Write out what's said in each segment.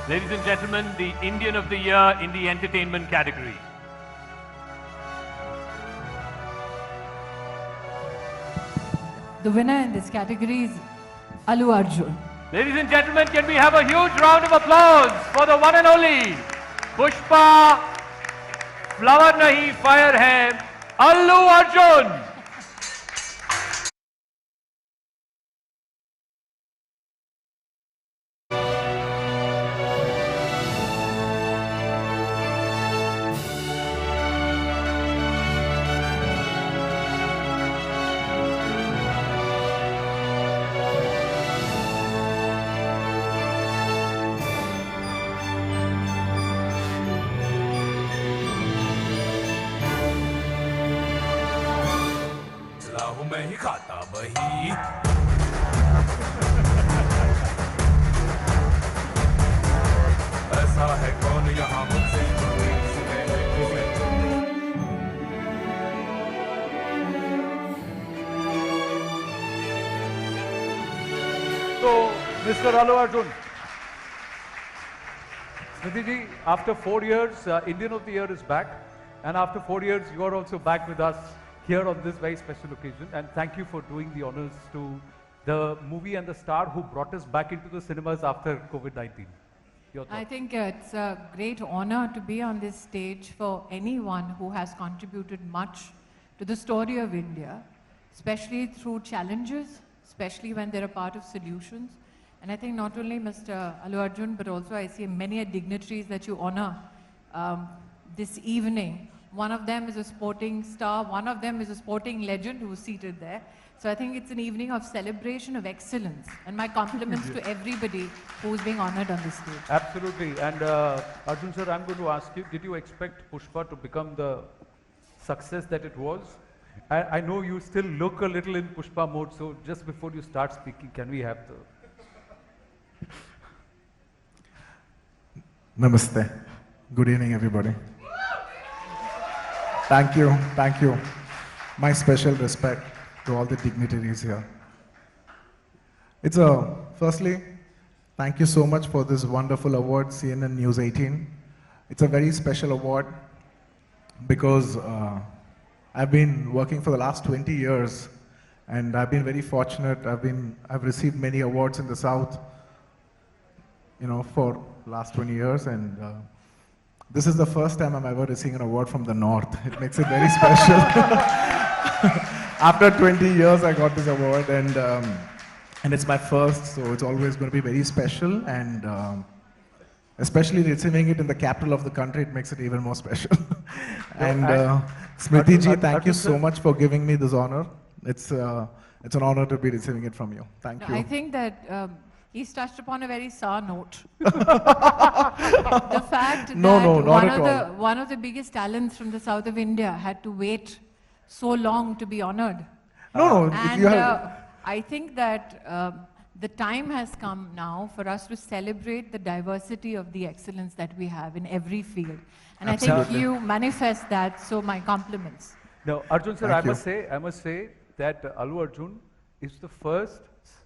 Ladies and gentlemen, the Indian of the Year in the entertainment category. The winner in this category is Allu Arjun. Ladies and gentlemen, can we have a huge round of applause for the one and only Pushpa Flower Nahi Fire Hai, Allu Arjun. मैं ही खाता वही ऐसा है कौन यहाँ मुझसे So, Mr. Allu Arjun, Smriti ji, after 4 years, Indian of the Year is back, and after 4 years, you are also back with us here on this very special occasion, and thank you for doing the honors to the movie and the star who brought us back into the cinemas after COVID-19. I think it's a great honor to be on this stage for anyone who has contributed much to the story of India, especially through challenges, especially when they're a part of solutions. And I think not only Mr. Allu Arjun, but also I see many dignitaries that you honor this evening. One of them is a sporting star, one of them is a sporting legend who is seated there. So I think it's an evening of celebration of excellence. And my compliments to everybody who is being honored on this stage. Absolutely. And Arjun sir, I'm going to ask you, did you expect Pushpa to become the success that it was? I know you still look a little in Pushpa mode, so just before you start speaking, can we have the... Namaste. Good evening, everybody. Thank you, thank you. My special respect to all the dignitaries here. Firstly, thank you so much for this wonderful award, CNN News 18. It's a very special award because I've been working for the last 20 years and I've been very fortunate. I've received many awards in the South, for last 20 years, and this is the first time I'm ever receiving an award from the North. It makes it very special. After 20 years, I got this award, and it's my first, so it's always going to be very special, and especially receiving it in the capital of the country, it makes it even more special. And Smriti ji, thank you so much for giving me this honor. It's an honor to be receiving it from you. Thank you. I think that he's touched upon a very sour note. The fact that one of the biggest talents from the south of India had to wait so long to be honored. And I think that the time has come now for us to celebrate the diversity of the excellence that we have in every field. And absolutely. I think you manifest that, so my compliments. Now, Arjun sir, I must say that Allu Arjun is the first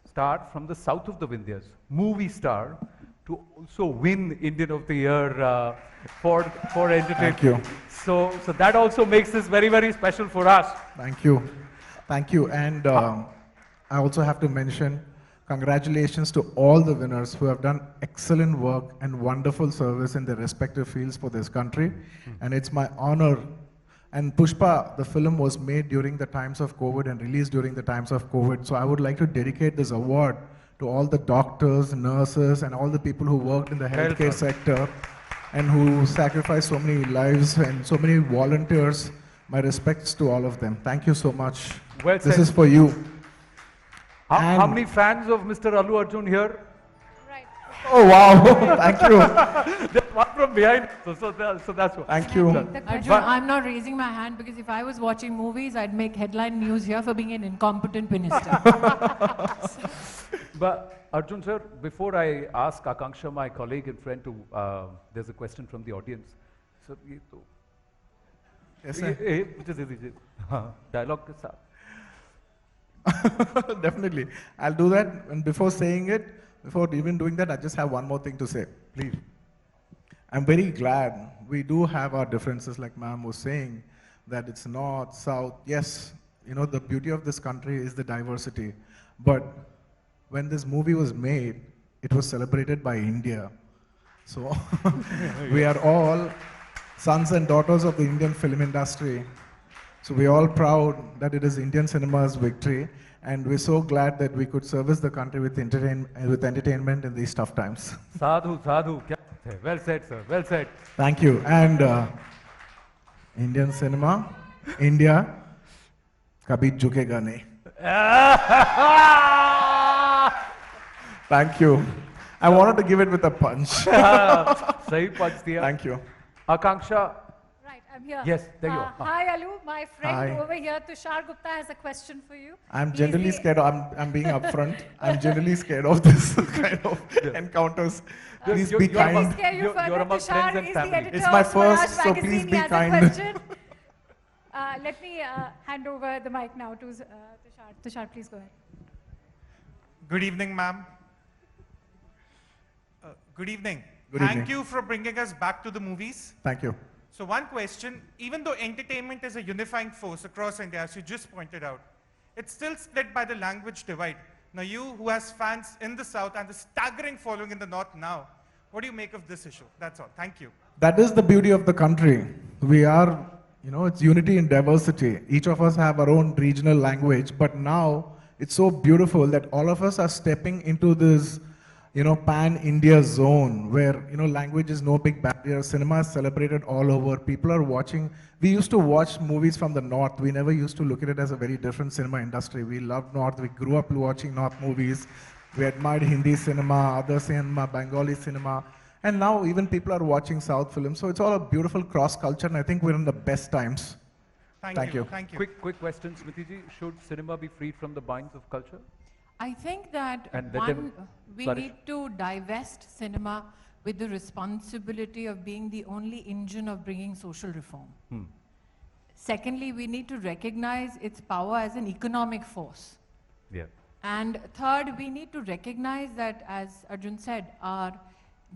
star from the south of the Vindhyas, movie star, to also win Indian of the Year for entertainment. Thank you. So that also makes this very, very special for us. Thank you. Thank you. And I also have to mention congratulations to all the winners who have done excellent work and wonderful service in their respective fields for this country. And it's my honor. And Pushpa, the film was made during the times of COVID and released during the times of COVID. So I would like to dedicate this award to all the doctors, nurses, and all the people who worked in the healthcare sector and who sacrificed so many lives and so many volunteers. My respects to all of them. Thank you so much. Well said. This is for you. How many fans of Mr. Allu Arjun here? Oh wow, thank you. There's one from behind, so that's what. Thank you. Arjun, I'm not raising my hand because if I was watching movies, I'd make headline news here for being an incompetent minister. But Arjun sir, before I ask Akanksha, my colleague and friend, there's a question from the audience. Sir, Yes, sir. Dialogue ke saath. Definitely. I'll do that. And before saying it, before even doing that, I just have one more thing to say. Please. I'm very glad we do have our differences, like ma'am was saying, that it's north, south. Yes, you know, the beauty of this country is the diversity. But when this movie was made, it was celebrated by India. So we are all sons and daughters of the Indian film industry. So we're all proud that it is Indian cinema's victory. And we're so glad that we could service the country with entertainment in these tough times. Sadhu, sadhu. Kya baat hai? Well said, sir. Well said. Thank you. And Indian cinema, India, kabhi jhukega nahi. Thank you. I wanted to give it with a punch. Sahi punch diya. Thank you. Right, Akanksha. I'm here. Yes, there you are. Hi, Allu. My friend Hi. over here, Tushar Gupta, has a question for you. I'm He's generally the- scared. I'm being upfront. I'm generally scared of this kind of encounters. Please you- be you are Let me kind. scare you You're further. among Tushar friends and is the family. editor It's my of Swaraj first, so magazine. please He be has a kind. question. Let me hand over the mic now to Tushar. Tushar, please go ahead. Good evening, ma'am. Good evening. Good Thank evening. you for bringing us back to the movies. Thank you. So one question, even though entertainment is a unifying force across India, as you just pointed out, it's still split by the language divide. Now you, who has fans in the South and the staggering following in the North now, what do you make of this issue? That's all. Thank you. That is the beauty of the country. We are, you know, it's unity in diversity. Each of us have our own regional language, but now it's so beautiful that all of us are stepping into this, you know, pan-India zone where, you know, language is no big barrier. Cinema is celebrated all over. People are watching. We used to watch movies from the North. We never used to look at it as a very different cinema industry. We loved North. We grew up watching North movies. We admired Hindi cinema, other cinema, Bengali cinema. And now even people are watching South films. So it's all a beautiful cross culture, and I think we're in the best times. Thank you. Thank you. Quick question, Smriti ji. Should cinema be freed from the binds of culture? I think that And let them we flourish. need to divest cinema with the responsibility of being the only engine of bringing social reform. Secondly, we need to recognize its power as an economic force. Yeah. And third, we need to recognize that, as Arjun said, our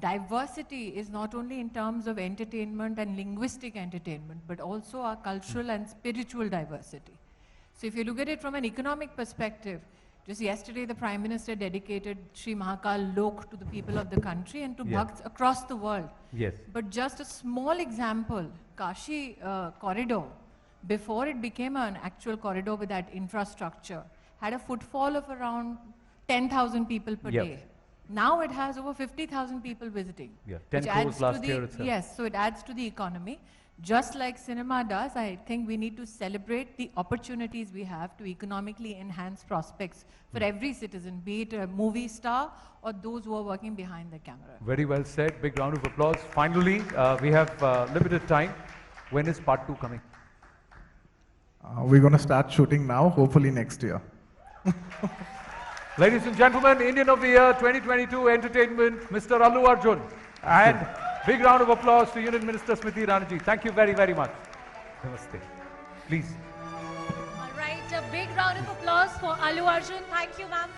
diversity is not only in terms of entertainment and linguistic entertainment, but also our cultural and spiritual diversity. So if you look at it from an economic perspective, just yesterday the Prime Minister dedicated Sri Mahakal Lok to the people of the country and to Yeah. bhakts across the world. Yes. But just a small example, Kashi corridor, before it became an actual corridor with that infrastructure, had a footfall of around 10,000 people per Yep. day. Now it has over 50,000 people visiting. Yeah, 10 which crores adds to last the- year itself. Yes, so it adds to the economy. Just like cinema does, I think we need to celebrate the opportunities we have to economically enhance prospects for every citizen, be it a movie star or those who are working behind the camera. Very well said. Big round of applause. Finally, we have limited time. When is part 2 coming? We're going to start shooting now, hopefully next year. Ladies and gentlemen, Indian of the Year 2022 Entertainment, Mr. Allu Arjun. And big round of applause to Union Minister Smriti Irani. Thank you very, very much. Namaste. Please. All right, a big round of applause for Allu Arjun. Thank you, ma'am.